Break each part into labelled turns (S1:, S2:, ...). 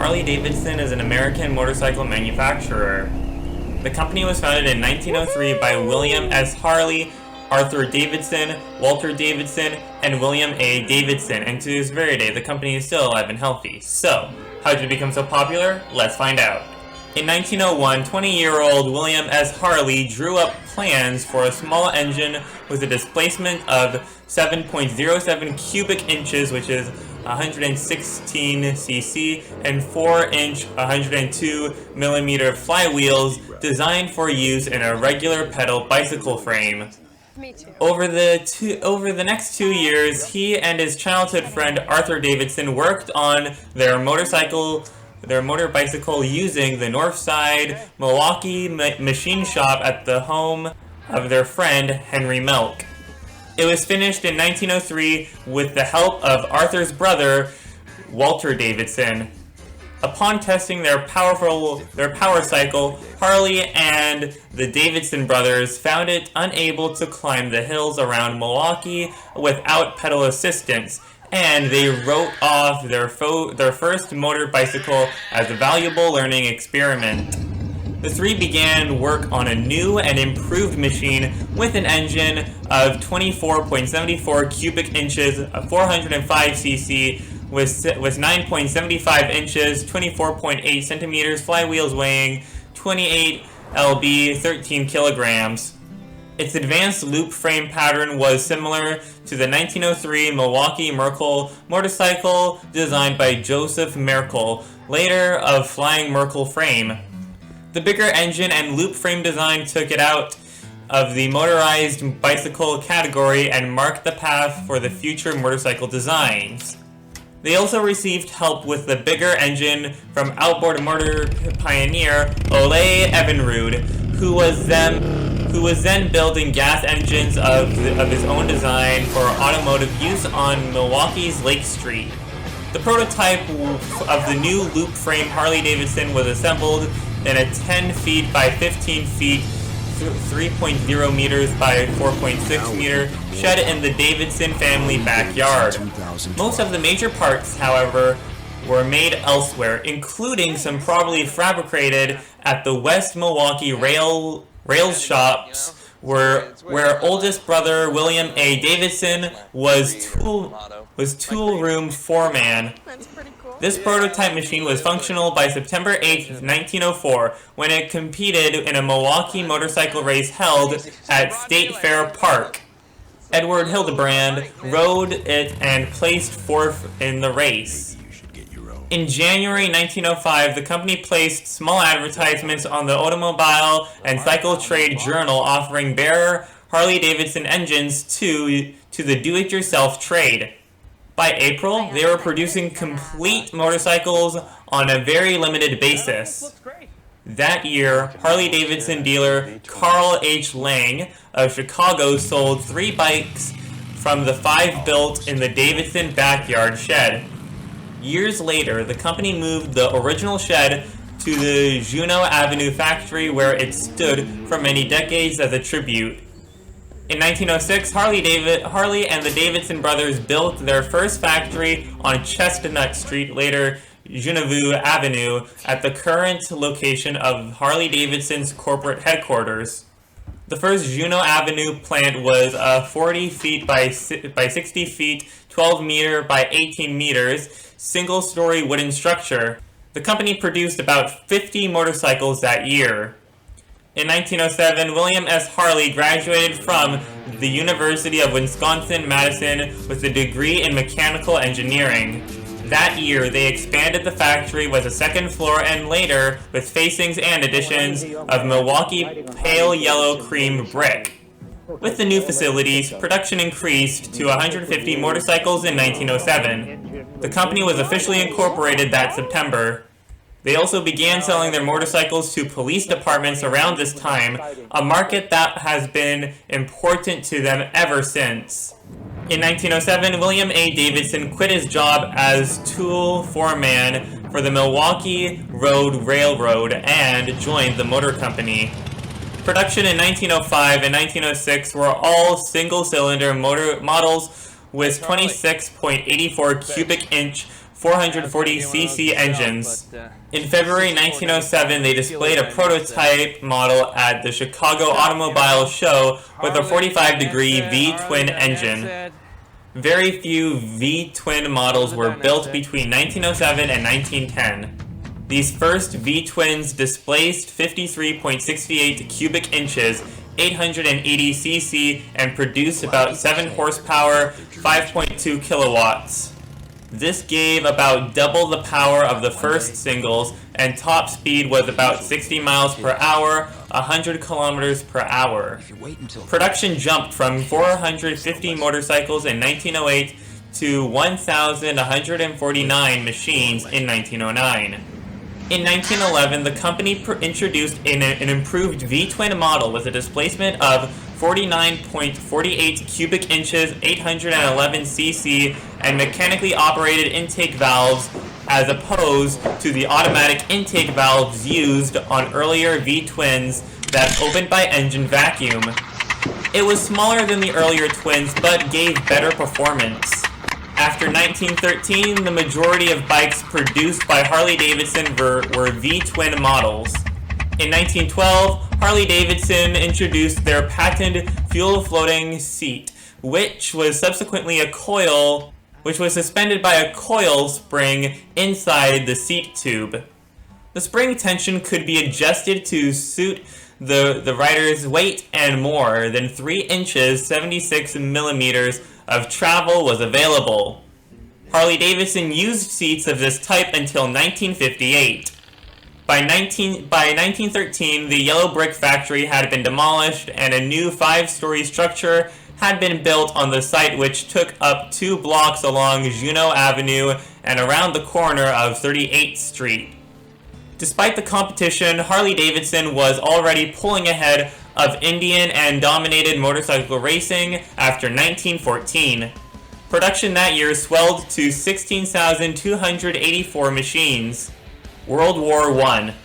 S1: Harley-Davidson is an American motorcycle manufacturer. The company was founded in 1903 by William S. Harley, Arthur Davidson, Walter Davidson, and William A. Davidson, and to this very day, the company is still alive and healthy. So, how did it become so popular? Let's find out. In 1901, 20-year-old William S. Harley drew up plans for a small engine with a displacement of 7.07 cubic inches, which is 116 cc, and 4-inch 102 millimeter flywheels designed for use in a regular pedal bicycle frame.
S2: Me too.
S1: Over the next 2 years, he and his childhood friend Arthur Davidson worked on their motor bicycle using the Northside Milwaukee machine shop at the home of their friend Henry Milk. It was finished in 1903 with the help of Arthur's brother, Walter Davidson. Upon testing their power cycle, Harley and the Davidson brothers found it unable to climb the hills around Milwaukee without pedal assistance, and they wrote off their first motor bicycle as a valuable learning experiment. The three began work on a new and improved machine with an engine of 24.74 cubic inches, 405 cc, with 9.75 inches, 24.8 centimeters, flywheels weighing 28 lb, 13 kilograms. Its advanced loop frame pattern was similar to the 1903 Milwaukee Merkel motorcycle designed by Joseph Merkel, later of Flying Merkel frame. The bigger engine and loop frame design took it out of the motorized bicycle category and marked the path for the future motorcycle designs. They also received help with the bigger engine from outboard motor pioneer Ole Evinrude, who was then building gas engines of his own design for automotive use on Milwaukee's Lake Street. The prototype of the new loop frame Harley-Davidson was assembled in a 10 feet by 15 feet, 3.0 meters by 4.6 meter shed in the Davidson family backyard. Most of the major parts, however, were made elsewhere, including some probably fabricated at the West Milwaukee rail shops, where oldest brother William A. Davidson was tool room foreman.
S2: That's pretty cool.
S1: This prototype machine was functional by September 8, 1904, when it competed in a Milwaukee motorcycle race held at State Fair Park. Edward Hildebrand rode it and placed fourth in the race. In January 1905, the company placed small advertisements on the Automobile and Cycle Trade Journal offering bare Harley-Davidson engines to the do-it-yourself trade. By April, they were producing complete motorcycles on a very limited basis. That year, Harley-Davidson dealer Carl H. Lang of Chicago sold 3 bikes from the 5 built in the Davidson backyard shed. Years later, the company moved the original shed to the Juneau Avenue factory where it stood for many decades as a tribute. In 1906, Harley and the Davidson brothers built their first factory on Chestnut Street, later Genevieve Avenue, at the current location of Harley-Davidson's corporate headquarters. The first Juneau Avenue plant was 40 feet by 60 feet, 12 meter by 18 meters, single-story wooden structure. The company produced about 50 motorcycles that year. In 1907, William S. Harley graduated from the University of Wisconsin-Madison with a degree in mechanical engineering. That year, they expanded the factory with a second floor and later with facings and additions of Milwaukee pale yellow cream brick. With the new facilities, production increased to 150 motorcycles in 1907. The company was officially incorporated that September. They also began selling their motorcycles to police departments around this time, a market that has been important to them ever since. In 1907, William A. Davidson quit his job as tool foreman for the Milwaukee Road Railroad and joined the motor company. Production in 1905 and 1906 were all single-cylinder motor models with 26.84 cubic inch 440cc engines. In February 1907, they displayed a prototype model at the Chicago Automobile Show with a 45-degree V-twin engine. Very few V-twin models were built between 1907 and 1910. These first V-twins displaced 53.68 cubic inches, 880 cc, and produced about 7 horsepower, 5.2 kilowatts. This gave about double the power of the first singles, and top speed was about 60 miles per hour, 100 kilometers per hour. Production jumped from 450 motorcycles in 1908 to 1,149 machines in 1909. In 1911, the company introduced an improved V-twin model with a displacement of 49.48 cubic inches, 811 cc, and mechanically operated intake valves as opposed to the automatic intake valves used on earlier V-twins that opened by engine vacuum. It was smaller than the earlier twins but gave better performance. After 1913, the majority of bikes produced by Harley-Davidson were V-twin models. In 1912, Harley-Davidson introduced their patented fuel-floating seat, which was subsequently suspended by a coil spring inside the seat tube. The spring tension could be adjusted to suit the rider's weight, and more than 3 inches, 76 millimeters of travel was available. Harley-Davidson used seats of this type until 1958. By 1913, the yellow brick factory had been demolished and a new 5-story structure had been built on the site, which took up 2 blocks along Juneau Avenue and around the corner of 38th Street. Despite the competition, Harley-Davidson was already pulling ahead of Indian and dominated motorcycle racing after 1914. Production that year swelled to 16,284 machines. World War I.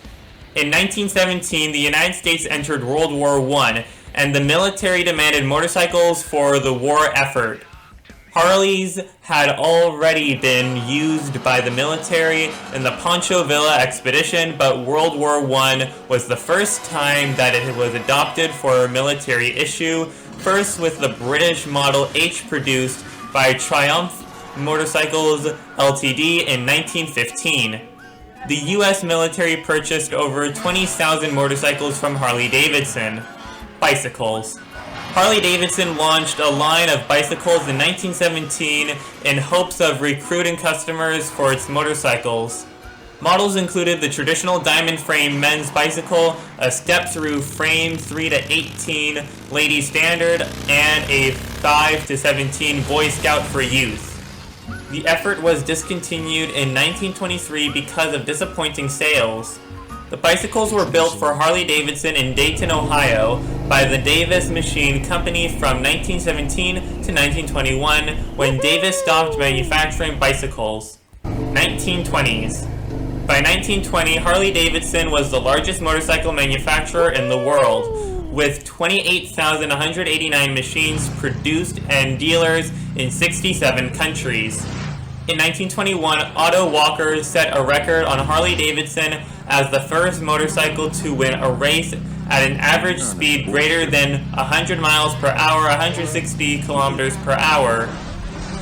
S1: In 1917, the United States entered World War I, and the military demanded motorcycles for the war effort. Harleys had already been used by the military in the Pancho Villa expedition, but World War I was the first time that it was adopted for a military issue, first with the British Model H produced by Triumph Motorcycles Ltd. in 1915. The U.S. military purchased over 20,000 motorcycles from Harley-Davidson. Bicycles. Harley-Davidson launched a line of bicycles in 1917 in hopes of recruiting customers for its motorcycles. Models included the traditional diamond frame men's bicycle, a step-through frame 3 to 18 ladies standard, and a 5 to 17 Boy Scout for youth. The effort was discontinued in 1923 because of disappointing sales. The bicycles were built for Harley-Davidson in Dayton, Ohio, by the Davis Machine Company from 1917 to 1921, when Davis stopped manufacturing bicycles. 1920s. By 1920, Harley-Davidson was the largest motorcycle manufacturer in the world, with 28,189 machines produced and dealers in 67 countries. In 1921, Otto Walker set a record on Harley-Davidson as the first motorcycle to win a race at an average speed greater than 100 miles per hour, 160 kilometers per hour.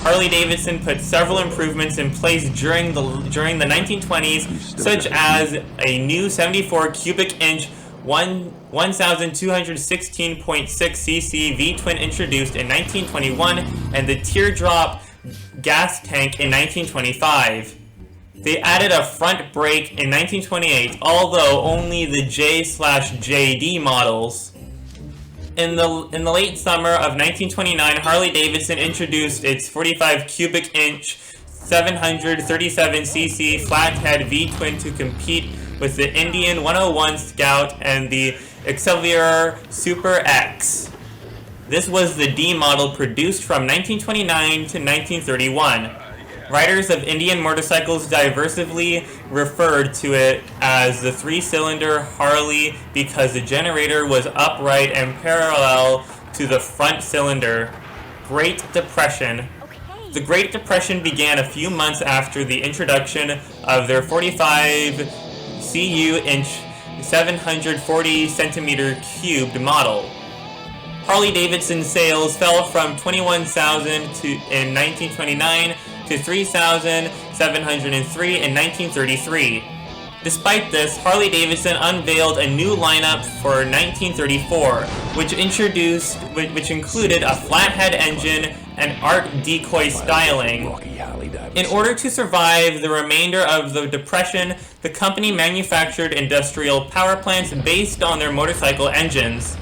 S1: Harley-Davidson put several improvements in place during the 1920s, such as a new 74 cubic inch 1,216.6 cc V-twin introduced in 1921 and the teardrop gas tank in 1925. They added a front brake in 1928, although only the J/JD models. In the late summer of 1929, Harley-Davidson introduced its 45 cubic inch 737 cc flathead V-twin to compete with the Indian 101 Scout and the Excelsior Super X. This was the D model produced from 1929 to 1931. Riders of Indian motorcycles diversely referred to it as the 3-cylinder Harley because the generator was upright and parallel to the front cylinder. Great Depression. The Great Depression began a few months after the introduction of their 45 cu inch 740 centimeter cubed model. Harley-Davidson sales fell from 21,000 in 1929 to 3,703 in 1933. Despite this, Harley-Davidson unveiled a new lineup for 1934, which included a flathead engine and Art Decoy styling. In order to survive the remainder of the Depression, the company manufactured industrial power plants based on their motorcycle engines.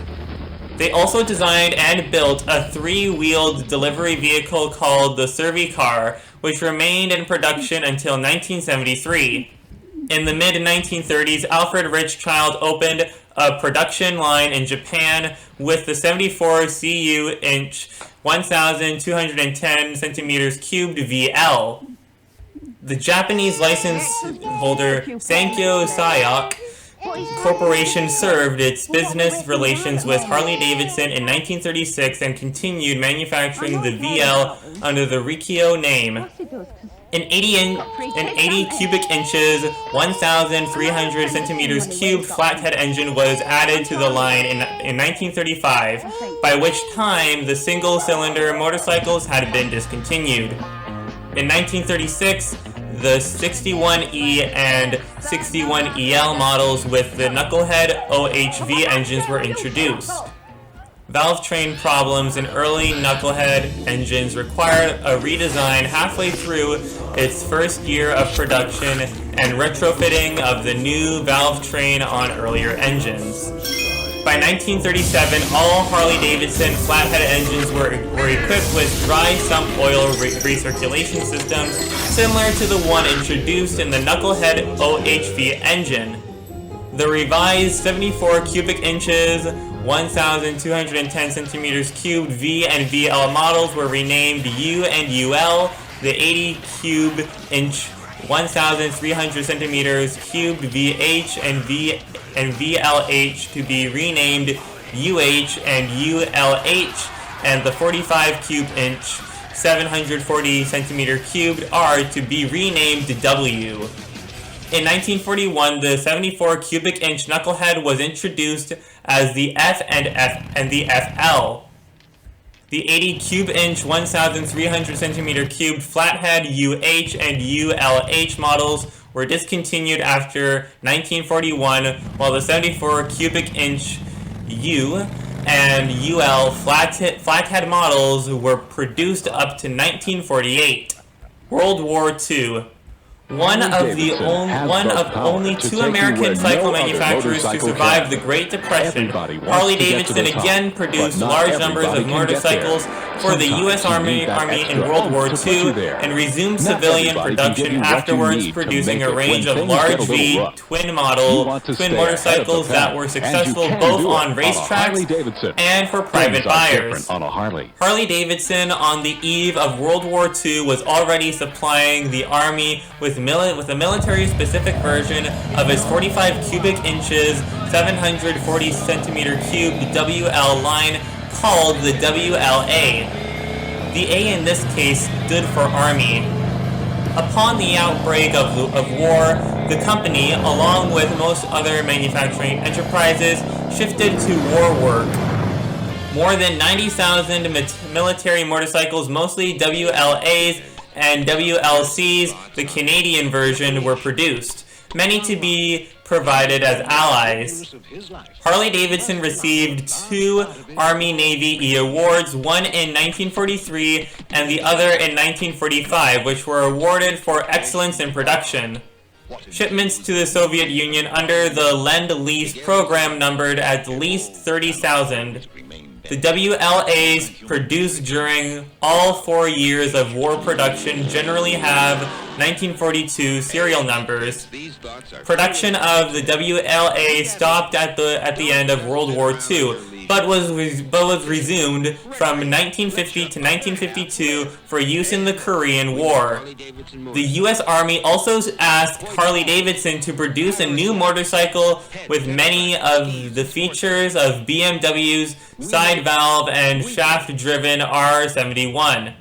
S1: They also designed and built a three-wheeled delivery vehicle called the Survey Car, which remained in production until 1973. In the mid-1930s, Alfred Richchild opened a production line in Japan with the 74 cu inch 1,210 centimeters cubed VL. The Japanese license holder Sankyo Sayak Corporation served its business relations with Harley-Davidson in 1936 and continued manufacturing the VL under the Rikyo name. An 80 cubic inches, 1,300 centimeters cubed flathead engine was added to the line in 1935, by which time the single-cylinder motorcycles had been discontinued. In 1936, the 61E and 61EL models with the knucklehead OHV engines were introduced. Valve train problems in early knucklehead engines required a redesign halfway through its first year of production and retrofitting of the new valve train on earlier engines. By 1937, all Harley-Davidson flathead engines were equipped with dry sump oil recirculation systems similar to the one introduced in the knucklehead OHV engine. The revised 74 cubic inches, 1,210 centimeters cubed V and VL models were renamed U and UL, the 80 cube inch 1,300 centimeters cubed VH and VLH to be renamed UH and ULH, and the 45 cube inch 740 centimeter cubed R to be renamed W. In 1941, the 74 cubic inch knucklehead was introduced as the F and the FL. The 80 cube inch 1,300 centimeter cubed flathead UH and ULH models were discontinued after 1941, while the 74 cubic inch U and UL flathead models were produced up to 1948. World War II. One of only two American cycle manufacturers to survive the Great Depression, Harley-Davidson again produced large numbers of motorcycles for the U.S. Army in World War II and resumed civilian production afterwards, producing a range of large V twin motorcycles that were successful both on racetracks and for private buyers. Harley-Davidson, on the eve of World War II, was already supplying the Army with a military-specific version of its 45 cubic inches, 740 centimeter cubed WL line called the WLA. The A in this case stood for Army. Upon the outbreak of war, the company, along with most other manufacturing enterprises, shifted to war work. More than 90,000 military motorcycles, mostly WLAs, and WLCs, the Canadian version, were produced, many to be provided as allies. Harley-Davidson received 2 Army-Navy E awards, one in 1943 and the other in 1945, which were awarded for excellence in production. Shipments to the Soviet Union under the Lend-Lease program numbered at least 30,000. The WLAs produced during all 4 years of war production generally have 1942 serial numbers. Production of the WLA stopped at the end of World War II, but was resumed from 1950 to 1952 for use in the Korean War. The U.S. Army also asked Harley-Davidson to produce a new motorcycle with many of the features of BMW's side valve and shaft-driven R71.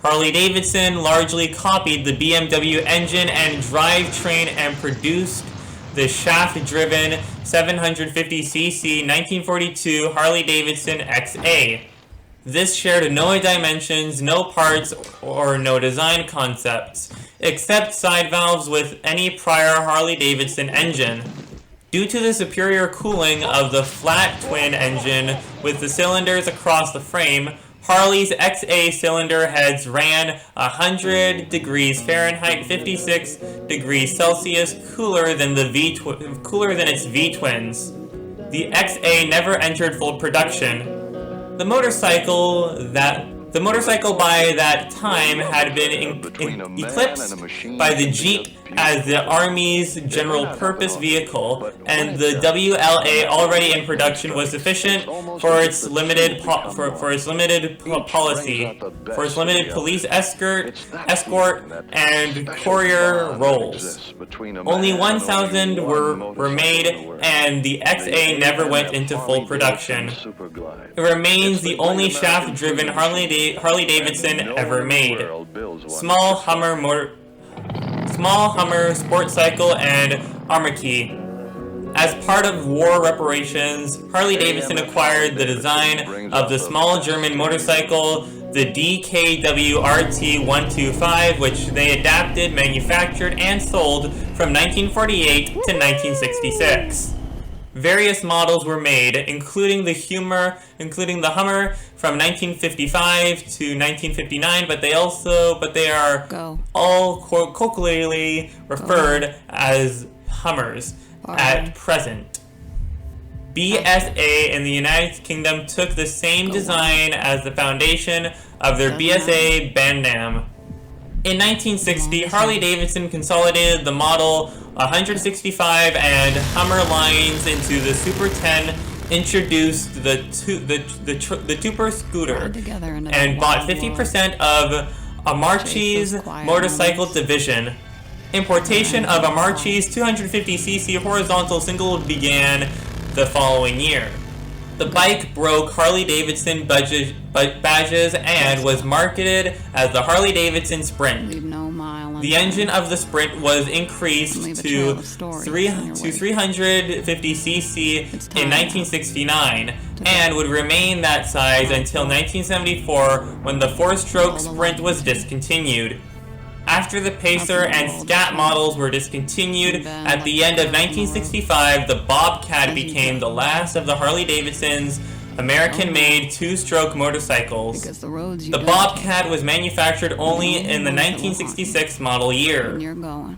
S1: Harley-Davidson largely copied the BMW engine and drivetrain and produced the shaft-driven 750cc 1942 Harley-Davidson XA. This shared no dimensions, no parts, or no design concepts, except side valves with any prior Harley-Davidson engine. Due to the superior cooling of the flat twin engine with the cylinders across the frame, Harley's XA cylinder heads ran 100 degrees Fahrenheit, 56 degrees Celsius cooler than its V-twins. The XA never entered full production. The motorcycle by that time had been eclipsed by the Jeep as the Army's general-purpose vehicle, and the WLA already in production was sufficient for its limited police escort and courier roles. Only 1,000 were made, and the XA never went into full production. It remains the only shaft-driven Harley-Davidson ever made. Small Hummer, sport cycle, and armorky. As part of war reparations, Harley-Davidson acquired the design of the small German motorcycle, the DKW RT-125, which they adapted, manufactured, and sold from 1948 to 1966. Various models were made, including the Hummer from 1955 to 1959, but they are all colloquially referred as Hummers at present. BSA in the United Kingdom took the same design as the foundation of their BSA Bandam. In 1960, Harley-Davidson consolidated the Model 165 and Hummer lines into the Super 10, introduced the Tupper scooter, and bought 50% of Amarchi's motorcycle division. Importation of Amarchi's 250cc horizontal single began the following year. The bike broke Harley-Davidson badges and was marketed as the Harley-Davidson Sprint. The engine of the Sprint was increased to 350cc in 1969 and would remain that size until 1974 when the 4-stroke Sprint was discontinued. After the Pacer and Scat models were discontinued at the end of 1965, the Bobcat became the last of the Harley-Davidson's American-made 2-stroke motorcycles. The Bobcat was manufactured only in the 1966 model year.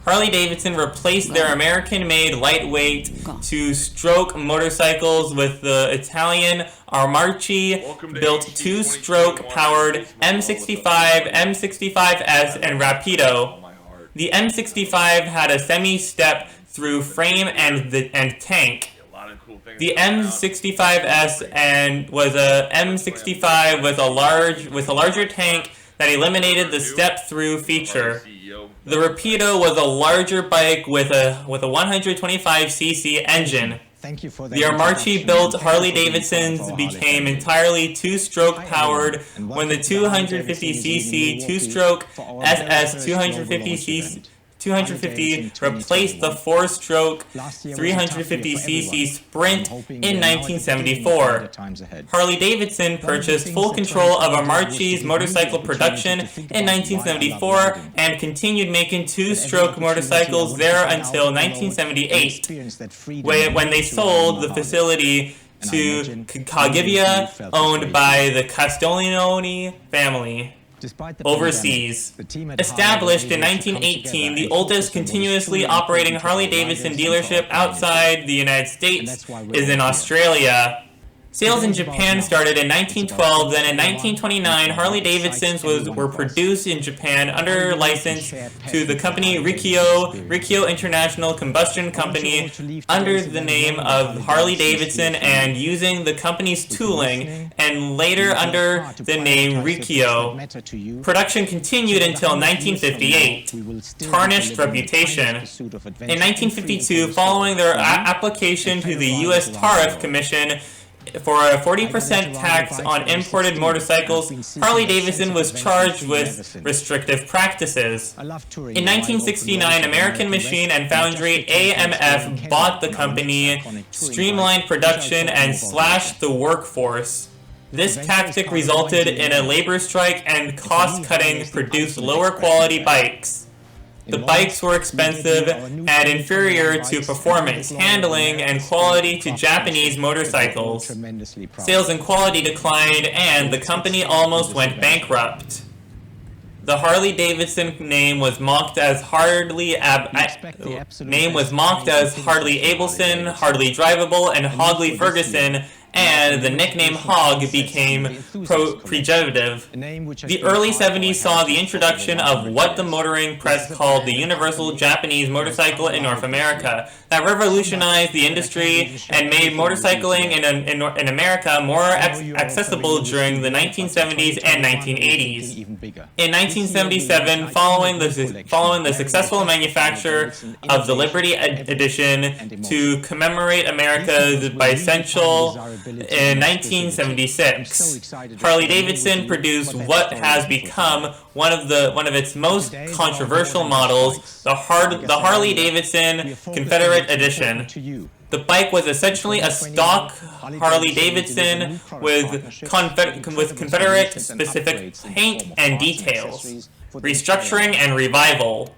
S1: Harley-Davidson replaced their American-made lightweight 2-stroke motorcycles with the Italian Amarchi-built 2-stroke powered M65, M65S, and Rapido. The M65 had a semi-step through frame and tank. The M65S was a M65 with a larger tank that eliminated the step-through feature. The Rapido was a larger bike with a 125cc engine. The Amarchi-built Harley-Davidsons became entirely 2-stroke powered when the 250cc 2-stroke SS 250 replaced the 4-stroke 350cc Sprint in 1974. Harley-Davidson purchased full control of Amarchi's motorcycle production in 1974 and continued making 2-stroke motorcycles there until 1978, when they sold the facility to Cagivia, owned by the Castiglione family. Overseas. Established in 1918, the oldest continuously operating Harley-Davidson dealership outside the United States is in Australia. Sales in Japan started in 1912, then in 1929, Harley-Davidsons were produced in Japan under license to the company Rikio International Combustion Company under the name of Harley-Davidson and using the company's tooling, and later under the name Rikio. Production continued until 1958. Tarnished reputation. In 1952, following their application to the U.S. Tariff Commission, For a 40% tax on imported motorcycles, Harley-Davidson was charged with restrictive practices. In 1969, American Machine and Foundry AMF bought the company, streamlined production, and slashed the workforce. This tactic resulted in a labor strike, and cost-cutting produced lower-quality bikes. The bikes were expensive and inferior to performance, handling, and quality to Japanese motorcycles. Sales and quality declined, and the company almost went bankrupt. The Harley-Davidson name was mocked as Harley-Davidson, Harley-Drivable, and Hogley-Ferguson, and the nickname Hog became pejorative. The early 70s saw the introduction of what the motoring press called the Universal Japanese Motorcycle in North America, that revolutionized the industry and made motorcycling in America more accessible during the 1970s and 1980s. In 1977, following the successful manufacture of the Liberty Edition to commemorate America's bicentennial in 1976, Harley-Davidson produced what has become one of its most controversial models, the Harley-Davidson Confederate Edition. The bike was essentially a stock Harley-Davidson with Confederate-specific paint and details, restructuring, and revival.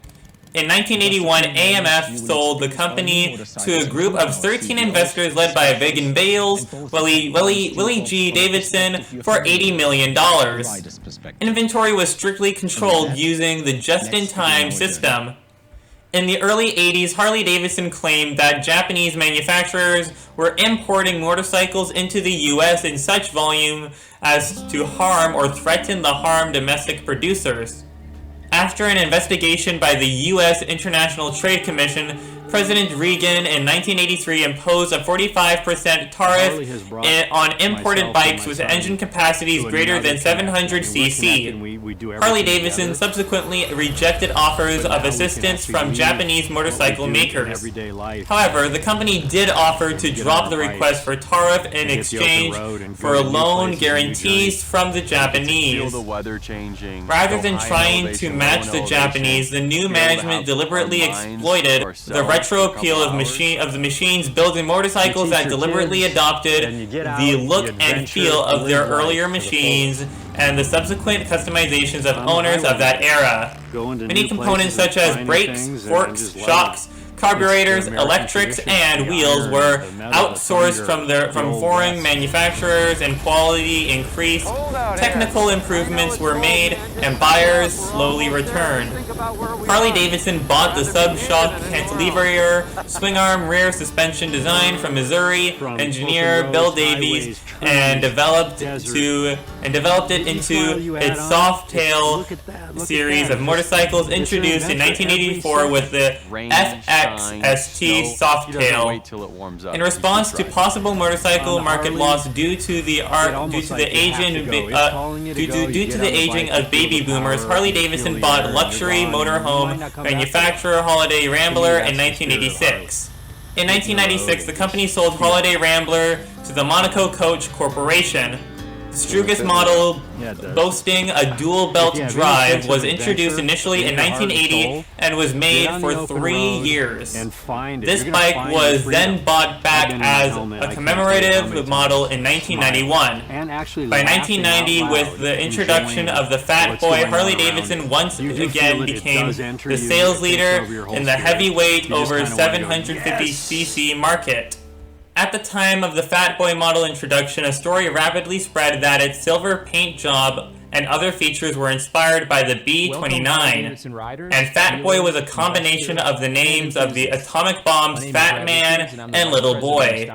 S1: In 1981, AMF sold the company to a group of 13 investors led by Vigan Bales, Willie G. Davidson, for $80 million. Inventory was strictly controlled using the just-in-time system. In the early 80s, Harley-Davidson claimed that Japanese manufacturers were importing motorcycles into the U.S. in such volume as to harm or threaten the domestic producers. After an investigation by the U.S. International Trade Commission, President Reagan in 1983 imposed a 45% tariff on imported bikes with engine capacities greater than 700 cc. Harley-Davidson subsequently rejected offers of assistance from Japanese motorcycle makers. However, the company did offer to drop the request for tariff in exchange for loan guarantees from the Japanese. Rather than trying to match the Japanese, the new management deliberately exploited the retro appeal of the machines building motorcycles that deliberately adopted the look and feel of their earlier machines and the subsequent customizations of owners of that era. Many components such as brakes, forks, shocks, carburetors, electrics, and wheels were outsourced from foreign manufacturers, and quality increased. Technical improvements were made, and buyers slowly returned. Harley-Davidson bought the sub-shock cantilever swing arm rear suspension design from Missouri engineer Bill Davies and developed it into its soft tail series of motorcycles introduced in 1984 with the FXST Softail. In response to possible motorcycle market loss due to the aging of baby boomers, Harley-Davidson bought luxury motorhome manufacturer Holiday Rambler in 1986. In 1996, the company sold Holiday Rambler to the Monaco Coach Corporation. The Strugus model, boasting a dual-belt drive, was introduced initially in 1980 and was made for 3 years. This bike was then bought back as a commemorative model in 1991. By 1990, with the introduction of the Fat Boy, Harley-Davidson once again became the sales leader in the heavyweight over 750cc market. At the time of the Fat Boy model introduction, a story rapidly spread that its silver paint job and other features were inspired by the B-29, and Fat Boy was a combination of the names of the atomic bombs Fat Man and Little Boy.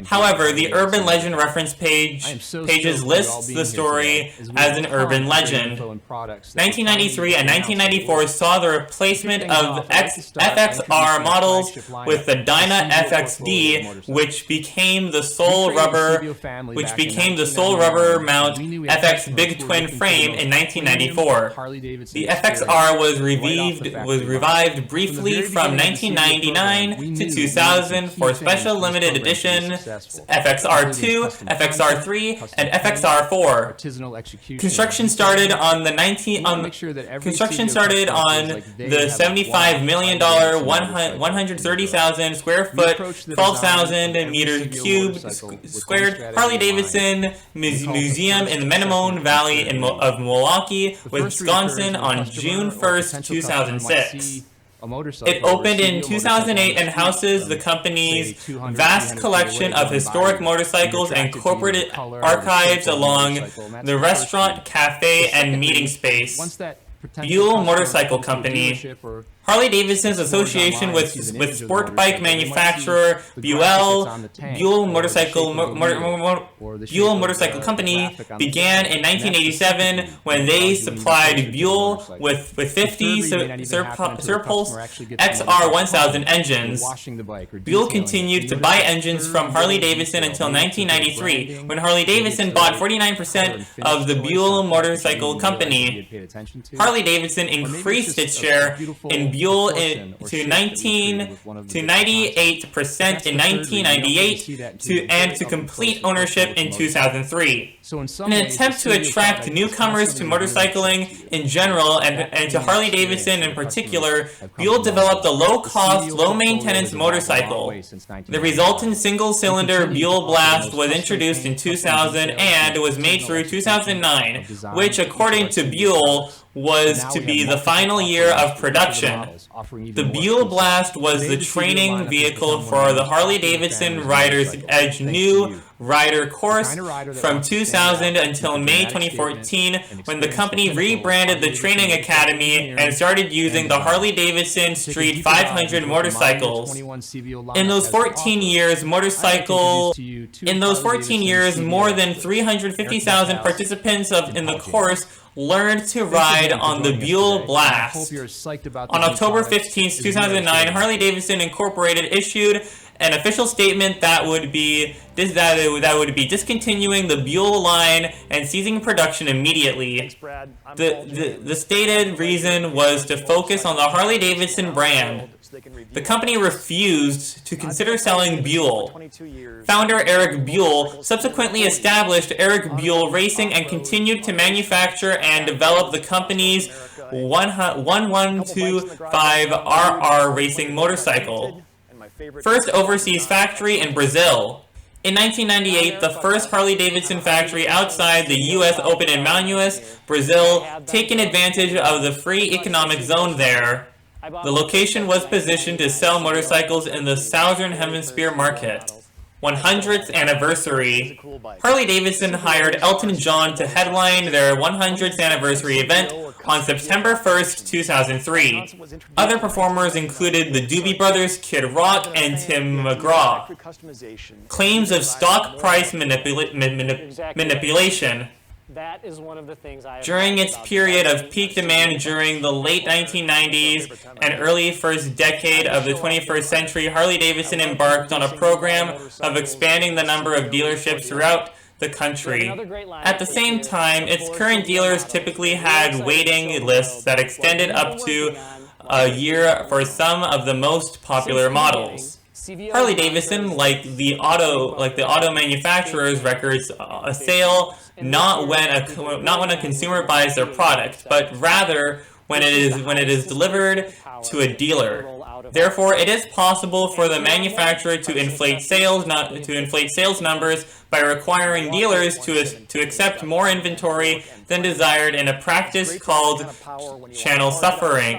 S1: However, the urban legend reference pages lists the story as an urban legend. 1993 and 1994 saw the replacement of FXR models with the Dyna FXD, which became the sole rubber mount FX Big Twin twin frame in 1994. The FXR was revived briefly from 1999 to 2000 for special limited edition FXR2, FXR3, and FXR4. Construction started on the $75 million, 130,000 square foot, 12,000 meters cubed squared Harley-Davidson Museum in the Menomonee Valley of Milwaukee, Wisconsin on June 1st, 2006. It opened in 2008 and houses the company's vast collection of historic motorcycles and corporate archives along the restaurant, cafe, and meeting space. Buell Motorcycle Company. Harley-Davidson's association with sport bike manufacturer Buell Motorcycle Company began in 1987 when they supplied Buell with 50 Serpulse XR1000 engines. Buell continued to buy engines from Harley-Davidson until 1993, when Harley-Davidson bought 49% of the Buell Motorcycle Company. Harley-Davidson increased its share in Buell to 98% in 1998 and to complete ownership in 2003. In an attempt to attract newcomers to motorcycling in general and to Harley-Davidson in particular, Buell developed a low-cost, low-maintenance motorcycle. The resultant single-cylinder Buell Blast was introduced in 2000 and was made through 2009, which, according to Buell, was to be the final year of production. The Buell Blast was the training vehicle for the Harley-Davidson Riders Edge new rider course from 2000 until May 2014, when the company rebranded the Training Academy and started using the Harley-Davidson Street 500 motorcycles. In those 14 years, more than 350,000 participants in the course learned to ride on the Buell Blast. On October 15, 2009, Harley-Davidson Incorporated issued an official statement that would be discontinuing the Buell line and ceasing production immediately. The stated reason was to focus on the Harley-Davidson brand. The company refused to consider selling Buell. Founder Eric Buell subsequently established Eric Buell Racing and continued to manufacture and develop the company's 1125RR racing motorcycle. First overseas factory in Brazil. In 1998, the first Harley-Davidson factory outside the U.S. opened in Manaus, Brazil, taking advantage of the free economic zone there. The location was positioned to sell motorcycles in the Southern Hemisphere market. 100th anniversary. Harley-Davidson hired Elton John to headline their 100th anniversary event on September 1st, 2003. Other performers included the Doobie Brothers, Kid Rock, and Tim McGraw. Claims of stock price manipulation.
S2: That is one of the things
S1: during its period of peak demand during the late 1990s and early first decade of the 21st century, Harley-Davidson embarked on a program of expanding the number of dealerships throughout the country. At the same time, its current dealers typically had waiting lists that extended up to a year for some of the most popular models. Harley-Davidson, like the auto manufacturers, records a sale not when a consumer buys their product, but rather when it is delivered to a dealer. Therefore, it is possible for the manufacturer to inflate sales numbers by requiring dealers to accept more inventory than desired in a practice called channel stuffing.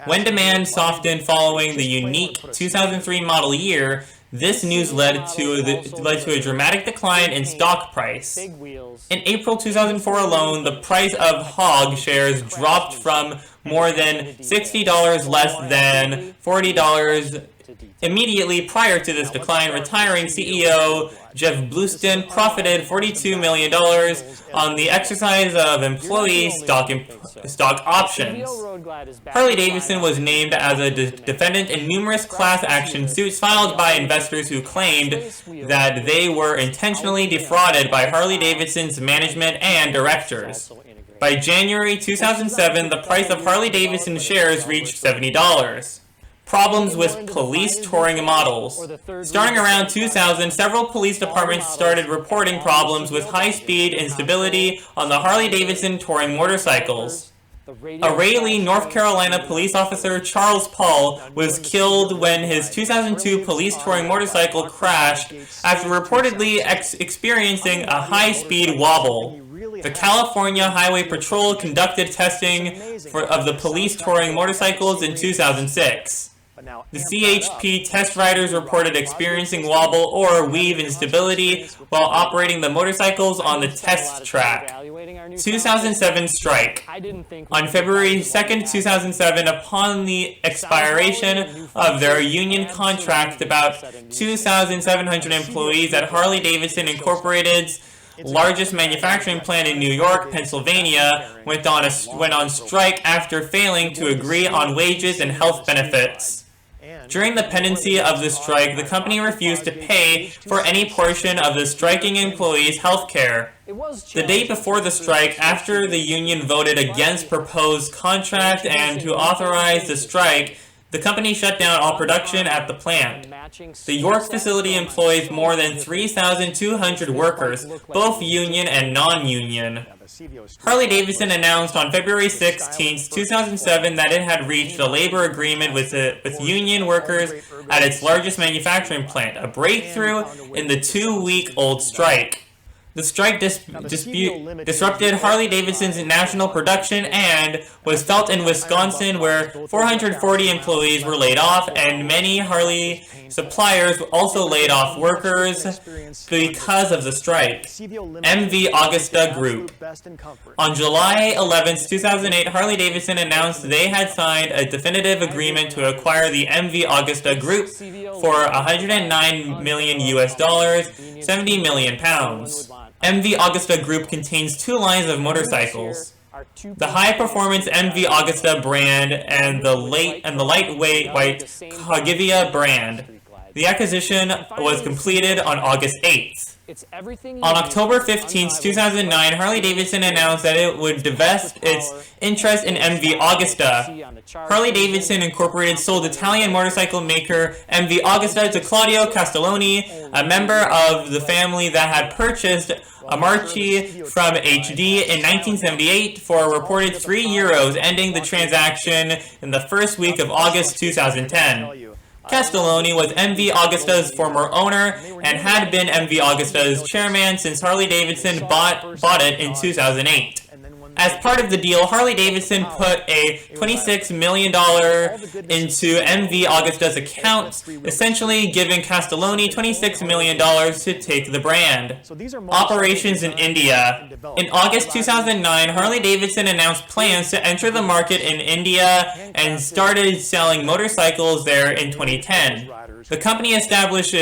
S1: When demand softened following the unique 2003 model year, this news led to a dramatic decline in stock price. In April 2004 alone, the price of Hog shares dropped from more than $60 less than $40. Immediately prior to this decline, retiring CEO Jeff Blueston profited $42 million on the exercise of employee stock options. Harley-Davidson was named as a defendant in numerous class action suits filed by investors who claimed that they were intentionally defrauded by Harley-Davidson's management and directors. By January 2007, the price of Harley-Davidson shares reached $70. Problems with police touring models. Starting around 2000, several police departments started reporting problems with high-speed instability on the Harley-Davidson touring motorcycles. A Raleigh, North Carolina police officer, Charles Paul, was killed when his 2002 police touring motorcycle crashed after reportedly experiencing a high-speed wobble. The California Highway Patrol conducted testing of the police touring motorcycles in 2006. The CHP test riders reported experiencing wobble or weave instability while operating the motorcycles on the test track. 2007 strike. On February 2, 2007, upon the expiration of their union contract, about 2,700 employees at Harley-Davidson Incorporated's largest manufacturing plant in New York, Pennsylvania, went on strike after failing to agree on wages and health benefits. During the pendency of the strike, the company refused to pay for any portion of the striking employees' health care. The day before the strike, after the union voted against proposed contract and to authorize the strike, the company shut down all production at the plant. The York facility employs more than 3,200 workers, both union and non-union. Harley-Davidson announced on February 16, 2007 that it had reached a labor agreement with union workers at its largest manufacturing plant, a breakthrough in the 2-week-old strike. The strike disrupted Harley-Davidson's national production and was felt in Wisconsin, where 440 employees were laid off, and many Harley suppliers also laid off workers because of the strike. MV Augusta Group. On July 11, 2008, Harley-Davidson announced they had signed a definitive agreement to acquire the MV Augusta Group for $109 million US, 70 million pounds. MV Augusta Group contains 2 lines of motorcycles: the high-performance MV Augusta brand and the lightweight Cogivia brand. The acquisition was completed on August 8th. On October 15, 2009, Harley-Davidson announced that it would divest its interest in MV Augusta. Harley-Davidson Incorporated sold Italian motorcycle maker MV Augusta to Claudio Castelloni, a member of the family that had purchased a Marchi from HD in 1978 for a reported €3, ending the transaction in the first week of August 2010. Castelloni was MV Augusta's former owner and had been MV Augusta's chairman since Harley-Davidson bought it in 2008. As part of the deal, Harley-Davidson put a $26 million into MV Augusta's account, essentially giving Castelloni $26 million to take the brand. Operations in India. In August 2009, Harley-Davidson announced plans to enter the market in India and started selling motorcycles there in 2010. The company established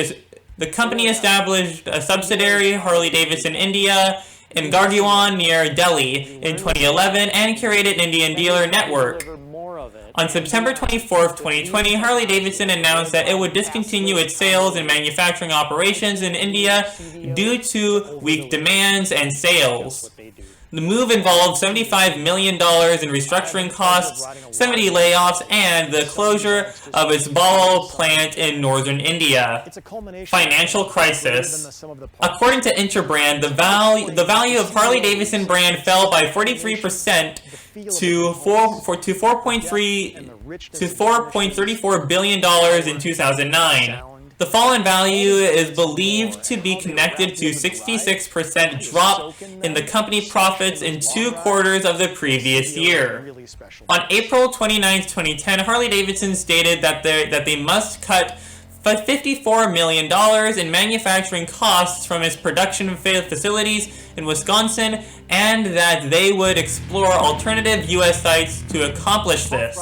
S1: a subsidiary, Harley-Davidson India, in Gargaon near Delhi in 2011 and curated an Indian dealer network. On September 24, 2020, Harley-Davidson announced that it would discontinue its sales and manufacturing operations in India due to weak demands and sales. The move involved $75 million in restructuring costs, 70 layoffs, and the closure of its Bhopal plant in northern India. Financial crisis. According to Interbrand, the value of Harley-Davidson brand fell by 43% to $4.34 billion in 2009. The fall in value is believed to be connected to 66% drop in the company profits in 2 quarters of the previous year. On April 29, 2010, Harley-Davidson stated that they must cut $54 million in manufacturing costs from its production facilities in Wisconsin, and that they would explore alternative U.S. sites to accomplish this.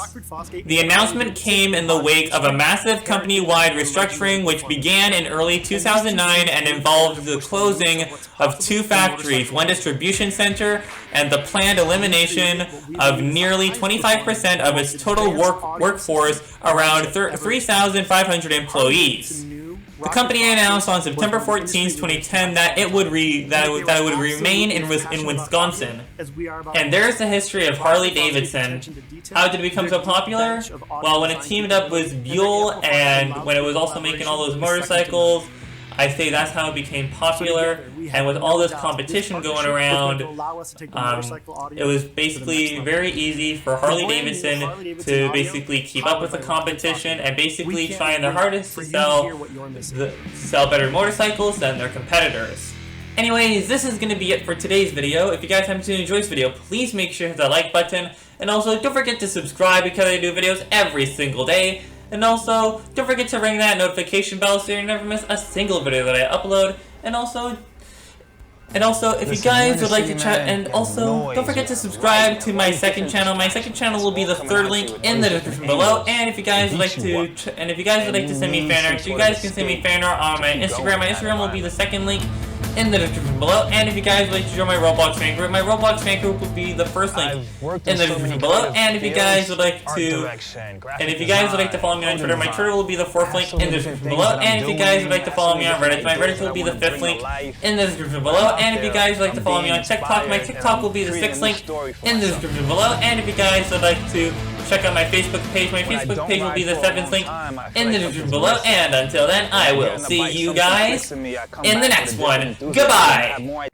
S1: The announcement came in the wake of a massive company-wide restructuring which began in early 2009 and involved the closing of 2 factories, 1 distribution center, and the planned elimination of nearly 25% of its total workforce, around 3,500 employees. The company announced on September 14, 2010 that it would remain in Wisconsin. And there's the history of Harley-Davidson. How did it become so popular? Well, when it teamed up with Buell and when it was also making all those motorcycles, I say that's how it became popular. And with all this competition going around, it was basically very easy for Harley-Davidson to basically keep up with the competition and basically trying their hardest to sell better motorcycles than their competitors. Anyways, this is going to be it for today's video. If you guys happen to enjoy this video, please make sure to hit that like button. And also, don't forget to subscribe because I do videos every single day. And also, don't forget to ring that notification bell so you never miss a single video that I upload. And also, if you guys would like to chat, and also, don't forget to subscribe to my second channel. My second channel will be the 3rd link in the description below. And if you guys would like to, send me fan art, you guys can send me fan art on my Instagram. My Instagram will be the 2nd link in the description below. And if you guys would like to join my Roblox fan group, my Roblox fan group will be the 1st link in the description below. And if you guys would like to, follow me on Twitter, my Twitter will be the 4th link in the description below. And if you guys would like to follow me on Reddit, my Reddit will be the 5th link in the description below. And if you guys would like to follow me on TikTok, my TikTok will be the 6th link in the description below. And if you guys would like to check out my Facebook page will be the 7th link in the description below. And until then, I will see you guys in the next one. Goodbye!